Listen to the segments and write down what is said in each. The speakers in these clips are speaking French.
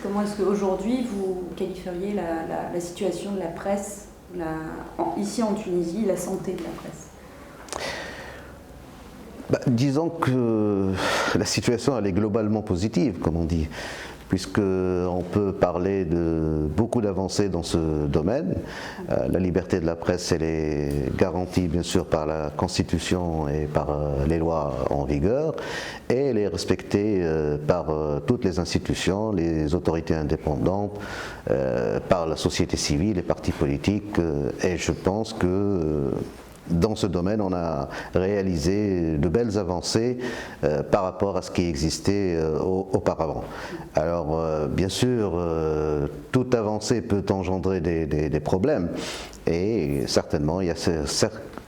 comment est-ce qu'aujourd'hui vous qualifieriez la situation de la presse ici en Tunisie, la santé de la presse? Disons que la situation elle est globalement positive, comme on dit, puisqu'on peut parler de beaucoup d'avancées dans ce domaine. La liberté de la presse, elle est garantie bien sûr par la Constitution et par les lois en vigueur, et elle est respectée par toutes les institutions, les autorités indépendantes, par la société civile, les partis politiques, et je pense que dans ce domaine, on a réalisé de belles avancées par rapport à ce qui existait auparavant. Alors, bien sûr, toute avancée peut engendrer des problèmes, et certainement, il y a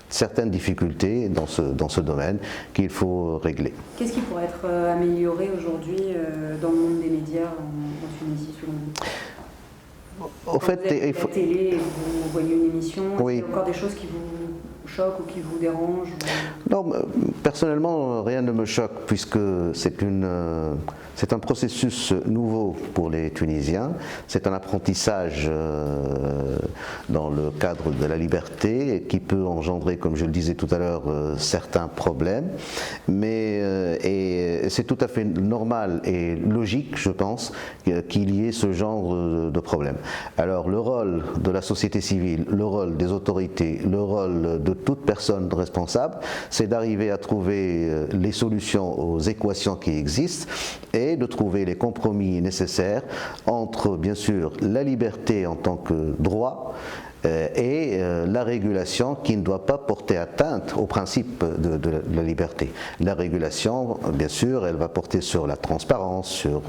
certaines difficultés dans ce domaine qu'il faut régler. Qu'est-ce qui pourrait être amélioré aujourd'hui dans le monde des médias en Tunisie, selon vous? Au fait, vous êtes à la télé et vous voyez une émission, oui. Est-ce qu'il y a encore des choses qui vous choquent ou qui vous dérangent? Non, personnellement, rien ne me choque, puisque c'est un processus nouveau pour les Tunisiens. C'est un apprentissage dans le cadre de la liberté qui peut engendrer, comme je le disais tout à l'heure, certains problèmes. Mais et c'est tout à fait normal et logique, je pense, qu'il y ait ce genre de problème. Alors, le rôle de la société civile, le rôle des autorités, le rôle de toute personne responsable, c'est d'arriver à trouver les solutions aux équations qui existent et de trouver les compromis nécessaires entre, bien sûr, la liberté en tant que droit et la régulation qui ne doit pas porter atteinte au principe de la liberté. La régulation, bien sûr, elle va porter sur la transparence, sur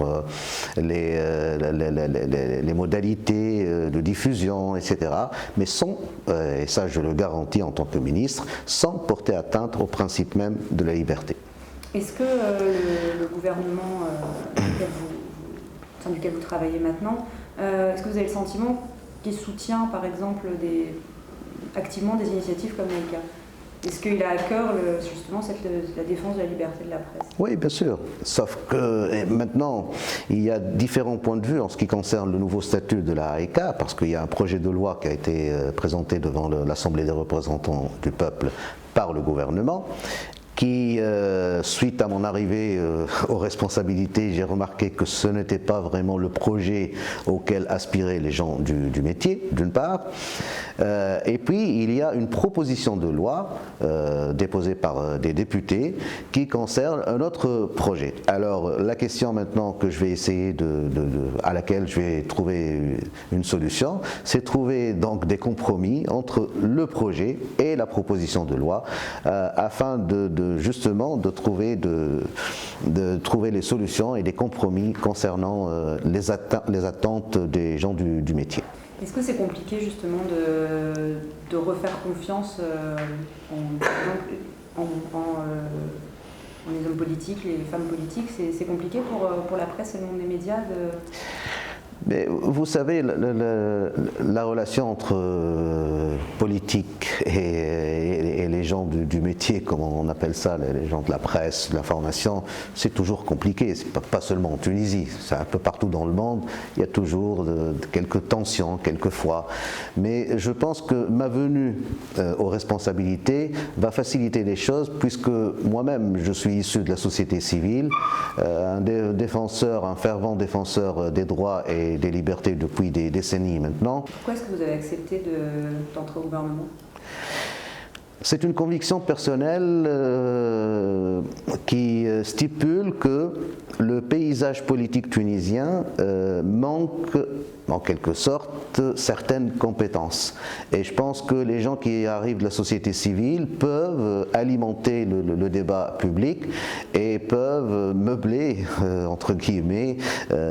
les modalités de diffusion, etc. Mais sans, et ça je le garantis en tant que ministre, sans porter atteinte au principe même de la liberté. Est-ce que le gouvernement au sein duquel vous travaillez maintenant, est-ce que vous avez le sentiment qu'il soutient par exemple activement des initiatives comme Laïka? Est-ce qu'il a à cœur justement la défense de la liberté de la presse? Oui, bien sûr. Sauf que maintenant, il y a différents points de vue en ce qui concerne le nouveau statut de la AECA, parce qu'il y a un projet de loi qui a été présenté devant l'Assemblée des représentants du peuple par le gouvernement, qui, suite à mon arrivée aux responsabilités, j'ai remarqué que ce n'était pas vraiment le projet auquel aspiraient les gens du métier, d'une part. Et puis, il y a une proposition de loi déposée par des députés qui concerne un autre projet. Alors, la question maintenant que je vais essayer à laquelle je vais trouver une solution, c'est trouver donc des compromis entre le projet et la proposition de loi afin justement de trouver les solutions et des compromis concernant les attentes des gens du métier. Est-ce que c'est compliqué justement de refaire confiance en les hommes politiques, les femmes politiques? C'est compliqué pour la presse et le monde des médias Mais vous savez, la relation entre politique et les gens du métier, comme on appelle ça, les gens de la presse, de l'information, c'est toujours compliqué. C'est pas seulement en Tunisie, c'est un peu partout dans le monde. Il y a toujours quelques tensions, quelquefois. Mais je pense que ma venue aux responsabilités va faciliter les choses, puisque moi-même, je suis issu de la société civile, un fervent défenseur des droits et des libertés depuis des décennies maintenant. Pourquoi est-ce que vous avez accepté d'entrer au gouvernement ? C'est une conviction personnelle qui stipule que le paysage politique tunisien manque en quelque sorte certaines compétences. Et je pense que les gens qui arrivent de la société civile peuvent alimenter le débat public et peuvent meubler, entre guillemets,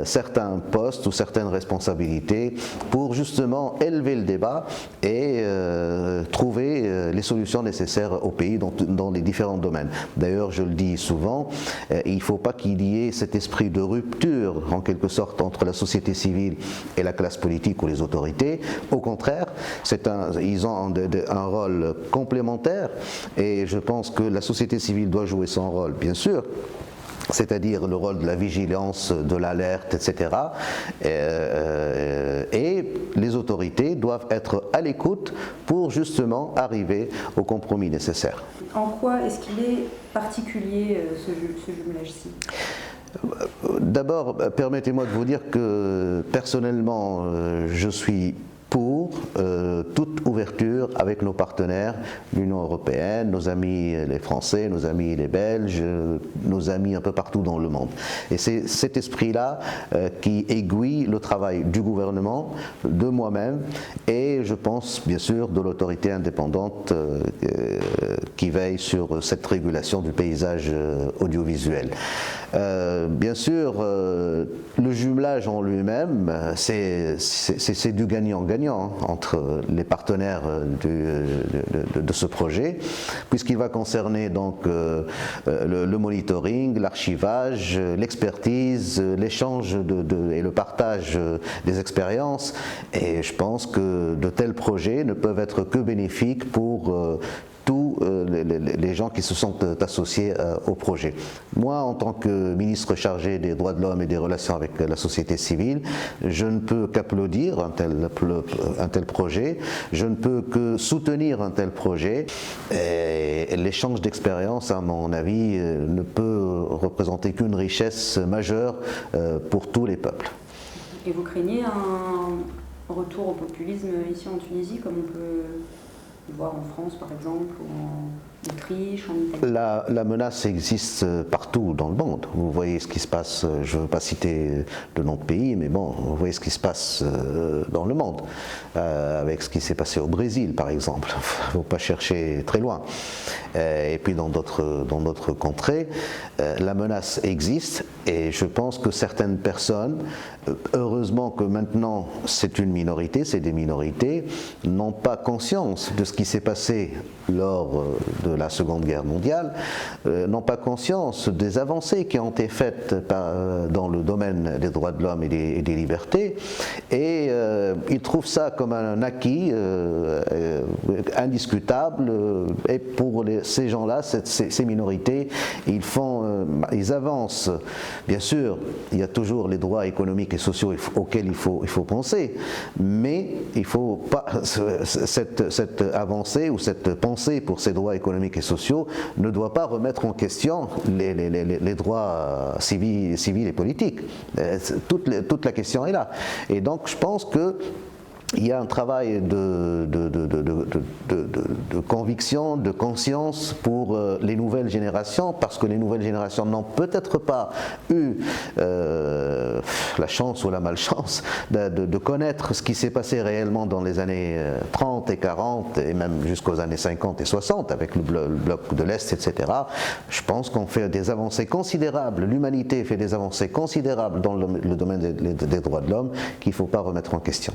certains postes ou certaines responsabilités pour justement élever le débat et trouver les solutions nécessaires au pays dans les différents domaines. D'ailleurs, je le dis souvent, il ne faut pas qu'il y ait cet esprit de rupture, en quelque sorte, entre la société civile et la classe politique ou les autorités. Au contraire, ils ont un rôle complémentaire et je pense que la société civile doit jouer son rôle, bien sûr, c'est-à-dire le rôle de la vigilance, de l'alerte, etc. Et les autorités doivent être à l'écoute pour justement arriver au compromis nécessaire. En quoi est-ce qu'il est particulier ce jumelage-ci ? D'abord, permettez-moi de vous dire que personnellement, je suis pour toute ouverture avec nos partenaires, l'Union européenne, nos amis les Français, nos amis les Belges, nos amis un peu partout dans le monde. Et c'est cet esprit-là qui aiguille le travail du gouvernement, de moi-même, et je pense bien sûr de l'autorité indépendante qui veille sur cette régulation du paysage audiovisuel. Bien sûr, le jumelage en lui-même, c'est du gagnant-gagnant entre les partenaires de ce projet, puisqu'il va concerner donc le monitoring, l'archivage, l'expertise, l'échange et le partage des expériences. Et je pense que de tels projets ne peuvent être que bénéfiques pour tous les gens qui se sont associés au projet. Moi, en tant que ministre chargé des droits de l'homme et des relations avec la société civile, je ne peux qu'applaudir un tel projet, je ne peux que soutenir un tel projet, et l'échange d'expériences, à mon avis, ne peut représenter qu'une richesse majeure pour tous les peuples. Et vous craignez un retour au populisme ici en Tunisie, comme on peut voir en France par exemple, ou en Autriche, en Italie? La menace existe partout dans le monde. Vous voyez ce qui se passe, je ne veux pas citer de nom de pays, mais bon, vous voyez ce qui se passe dans le monde, avec ce qui s'est passé au Brésil par exemple. Il ne faut pas chercher très loin. Et puis dans d'autres contrées, la menace existe, et je pense que certaines personnes, heureusement que maintenant c'est une minorité, c'est des minorités, n'ont pas conscience de ce qui s'est passé lors de la Seconde Guerre mondiale, n'ont pas conscience des avancées qui ont été faites dans le domaine des droits de l'homme et des libertés, et ils trouvent ça comme un acquis indiscutable, et pour ces gens-là, ces minorités, ils avancent. Bien sûr, il y a toujours les droits économiques et sociaux auxquels il faut penser, mais il ne faut pas cette avancée ou cette pensée pour ces droits économiques et sociaux ne doit pas remettre en question les droits civils et politiques. Toute la question est là. Et donc je pense que il y a un travail de conviction, de conscience pour les nouvelles générations, parce que les nouvelles générations n'ont peut-être pas eu la chance ou la malchance de connaître ce qui s'est passé réellement dans les années 30 et 40 et même jusqu'aux années 50 et 60 avec le bloc de l'Est, etc. Je pense qu'on fait des avancées considérables, l'humanité fait des avancées considérables dans le domaine des droits de l'homme qu'il ne faut pas remettre en question.